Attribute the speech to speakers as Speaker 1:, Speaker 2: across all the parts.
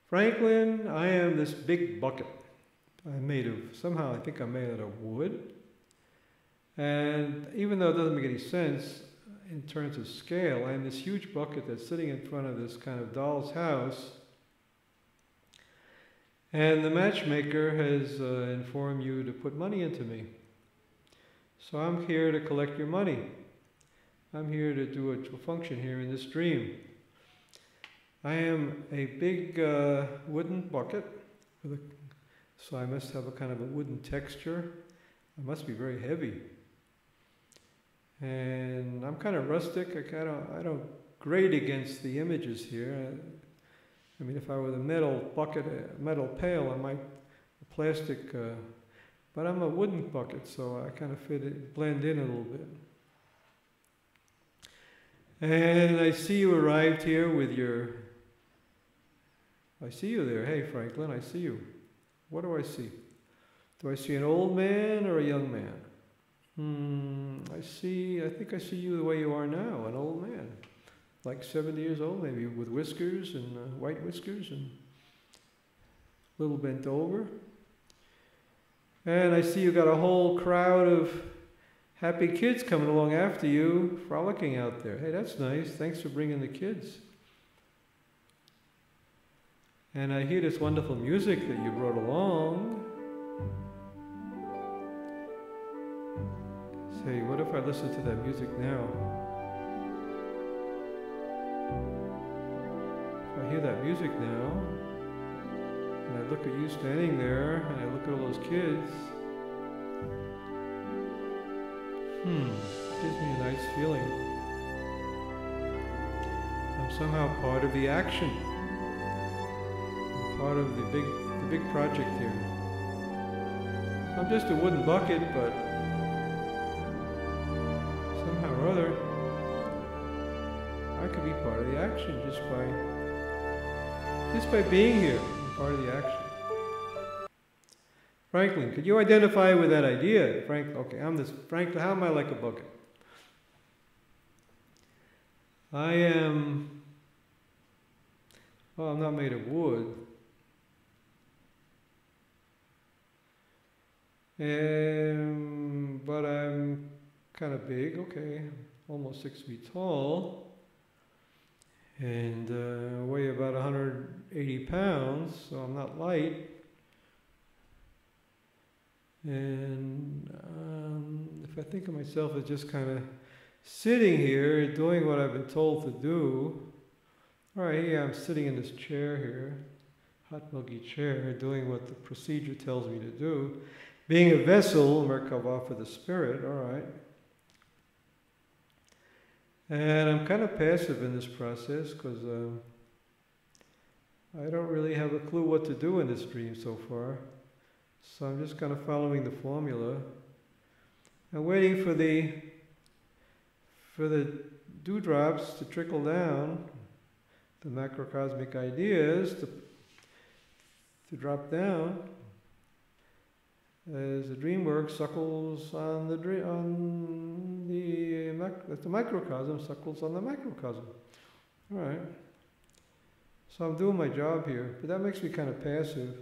Speaker 1: Franklin, I am this big bucket. Somehow I think I'm made out of wood. And even though it doesn't make any sense in terms of scale, I am this huge bucket that's sitting in front of this kind of doll's house. And the matchmaker has informed you to put money into me. So I'm here to collect your money. I'm here to do a function here in this dream. I am a big wooden bucket, so I must have a kind of a wooden texture. I must be very heavy. And I'm kind of rustic. I don't grade against the images here. I mean, if I were the metal bucket, a metal pail, I might a plastic, but I'm a wooden bucket, so I kind of blend in a little bit. And I see you arrived here with I see you there. Hey, Franklin, I see you. What do I see? Do I see an old man or a young man? I think I see you the way you are now, an old man. Like 70 years old, maybe, with whiskers and white whiskers and a little bent over. And I see you got a whole crowd of happy kids coming along after you, frolicking out there. Hey, that's nice. Thanks for bringing the kids. And I hear this wonderful music that you brought along. Say, what if I listen to that music now? If I hear that music now, and I look at you standing there, and I look at all those kids, it gives me a nice feeling. I'm somehow part of the action. I'm part of the big project here. I'm just a wooden bucket, but somehow or other, I could be part of the action just by being here. I'm part of the action. Franklin, could you identify with that idea? Okay, I'm this Franklin. How am I like a bucket? I am. Well, I'm not made of wood. But I'm kind of big, okay, almost 6 feet tall, and weigh about 180 pounds, so I'm not light. And if I think of myself as just kind of sitting here, doing what I've been told to do, all right, yeah, I'm sitting in this chair here, hot milky chair, doing what the procedure tells me to do, being a vessel, Merkava, for the spirit, all right. And I'm kind of passive in this process because I don't really have a clue what to do in this dream so far. So I'm just kind of following the formula and waiting for the dewdrops to trickle down, the macrocosmic ideas to drop down. As the dream work suckles on the microcosm suckles on the macrocosm. All right. So I'm doing my job here, but that makes me kind of passive.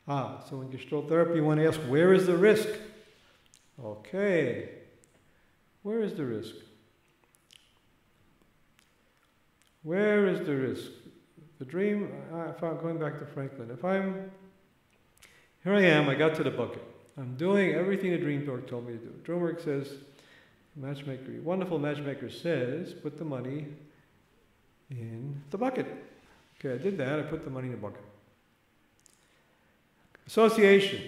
Speaker 1: So in Gestalt therapy, you want to ask, where is the risk? Okay. Where is the risk? Where is the risk? The dream, going back to Franklin, here I am, I got to the bucket. I'm doing everything the dream work told me to do. Dream work says, wonderful matchmaker says, put the money in the bucket. Okay, I did that, I put the money in the bucket. Association.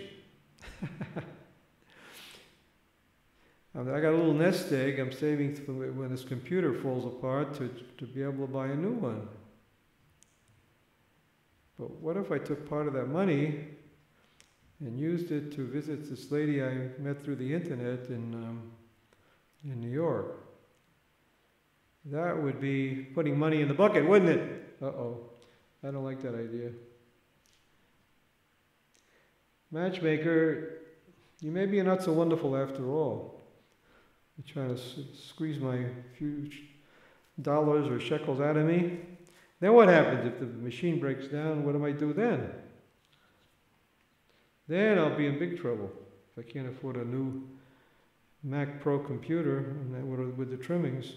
Speaker 1: I got a little nest egg I'm saving for when this computer falls apart to be able to buy a new one. But what if I took part of that money and used it to visit this lady I met through the internet in New York? That would be putting money in the bucket, wouldn't it? Uh-oh, I don't like that idea. Matchmaker, you may be not so wonderful after all. You're trying to squeeze my few dollars or shekels out of me. Then what happens if the machine breaks down? What do I do then? Then I'll be in big trouble if I can't afford a new Mac Pro computer and that with the trimmings.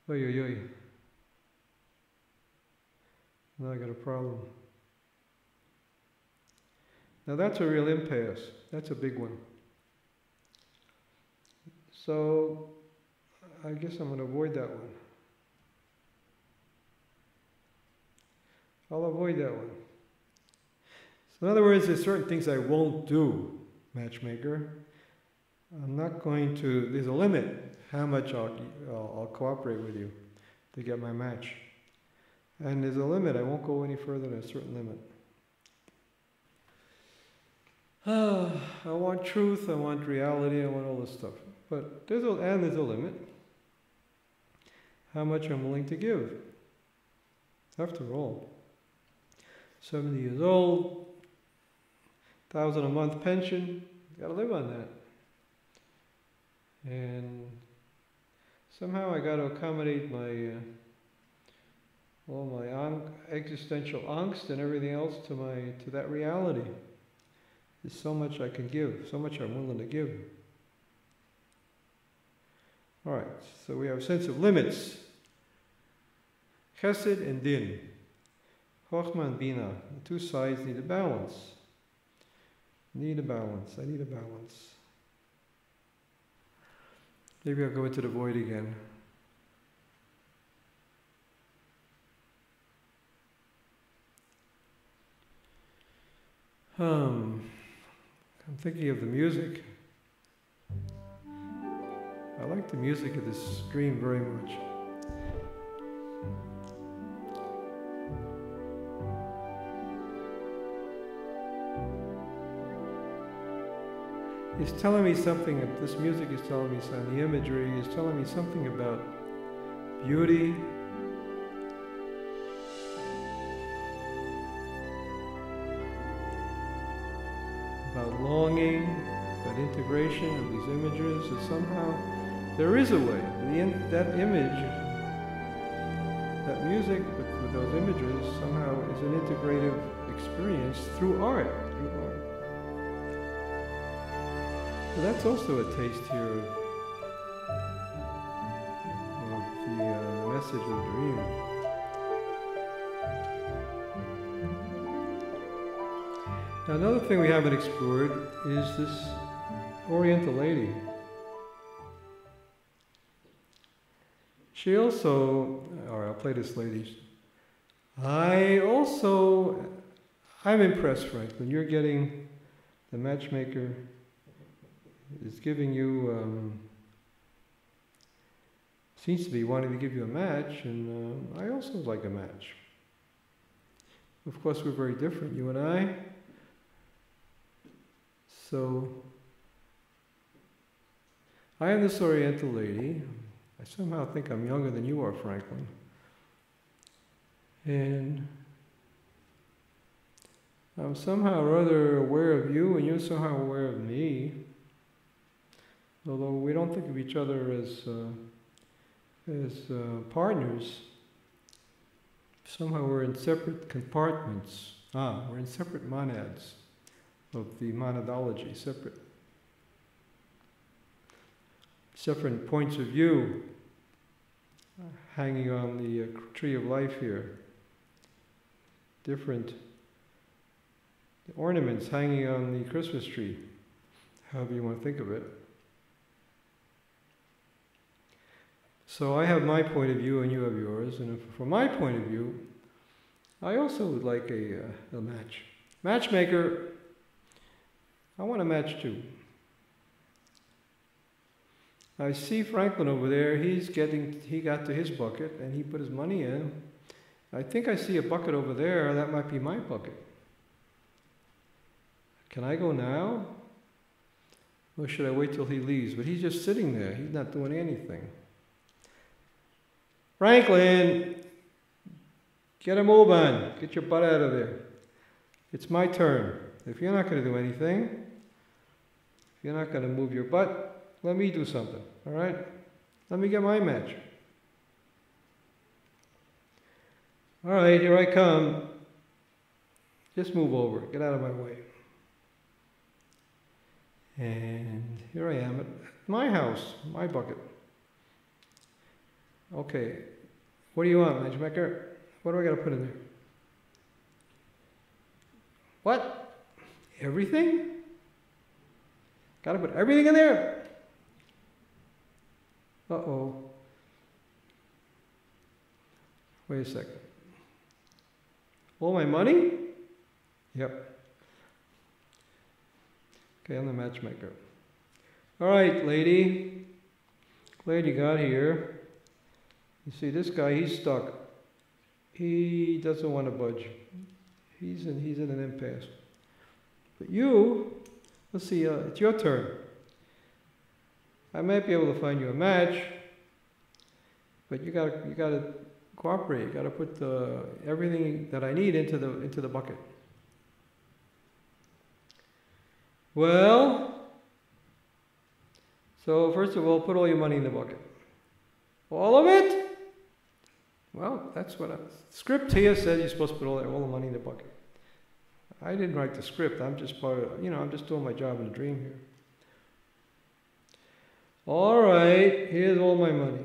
Speaker 1: Oy, oy, oy. Now I got a problem. Now that's a real impasse. That's a big one. So I guess I'm going to avoid that one. I'll avoid that one. So in other words, there's certain things I won't do, matchmaker. I'm not going to, there's a limit how much I'll cooperate with you to get my match. And there's a limit, I won't go any further than a certain limit. I want truth, I want reality, I want all this stuff. But there's a limit. How much I'm willing to give. After all, 70 years old, $1,000 a month pension, gotta live on that. And somehow I gotta accommodate my all my existential angst and everything else to that reality. There's so much I can give, so much I'm willing to give. All right, so we have a sense of limits. Chesed and din. Chochmah and bina. The two sides need a balance. Need a balance. I need a balance. Maybe I'll go into the void again. I'm thinking of the music. I like the music of this stream very much. It's telling me something, this music is telling me something, the imagery is telling me something about beauty, about longing, about integration of these images, that somehow there is a way. That image, that music with those images somehow is an integrative experience through art. So that's also a taste here of the message of the dream. Now another thing we haven't explored is this Oriental Lady. She also, or I'll play this lady. I'm impressed, Franklin. You're getting, the matchmaker is giving you, seems to be wanting to give you a match, and I also like a match. Of course, we're very different, you and I. So, I am this Oriental Lady. I somehow think I'm younger than you are, Franklin. And I'm somehow rather aware of you, and you're somehow aware of me. Although we don't think of each other as partners, somehow we're in separate compartments. We're in separate monads of the monadology, separate points of view hanging on the tree of life here. Different ornaments hanging on the Christmas tree, however you want to think of it. So I have my point of view and you have yours, and from my point of view, I also would like a match. Matchmaker, I want a match too. I see Franklin over there, he got to his bucket and he put his money in. I think I see a bucket over there, that might be my bucket. Can I go now? Or should I wait till he leaves? But he's just sitting there, he's not doing anything. Franklin, get a move on. Get your butt out of there. It's my turn. If you're not going to do anything, if you're not going to move your butt, let me do something, all right? Let me get my match. All right, here I come. Just move over. Get out of my way. And here I am at my house, my bucket. Okay. What do you want, matchmaker? What do I got to put in there? What? Everything? Got to put everything in there? Uh-oh. Wait a second. All my money? Yep. Okay, I'm the matchmaker. All right, lady. Glad you got here. You see, this guy, he's stuck. He doesn't want to budge. He's in an impasse. But you, let's see, it's your turn. I might be able to find you a match, but you gotta cooperate. You gotta put everything that I need into the bucket. Well, so first of all, put all your money in the bucket. All of it? Well, that's what the script here says you're supposed to put all the money in the bucket. I didn't write the script. I'm just I'm just doing my job in the dream here. All right, here's all my money.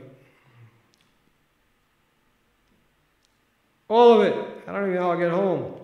Speaker 1: All of it. I don't even know how I'll get home.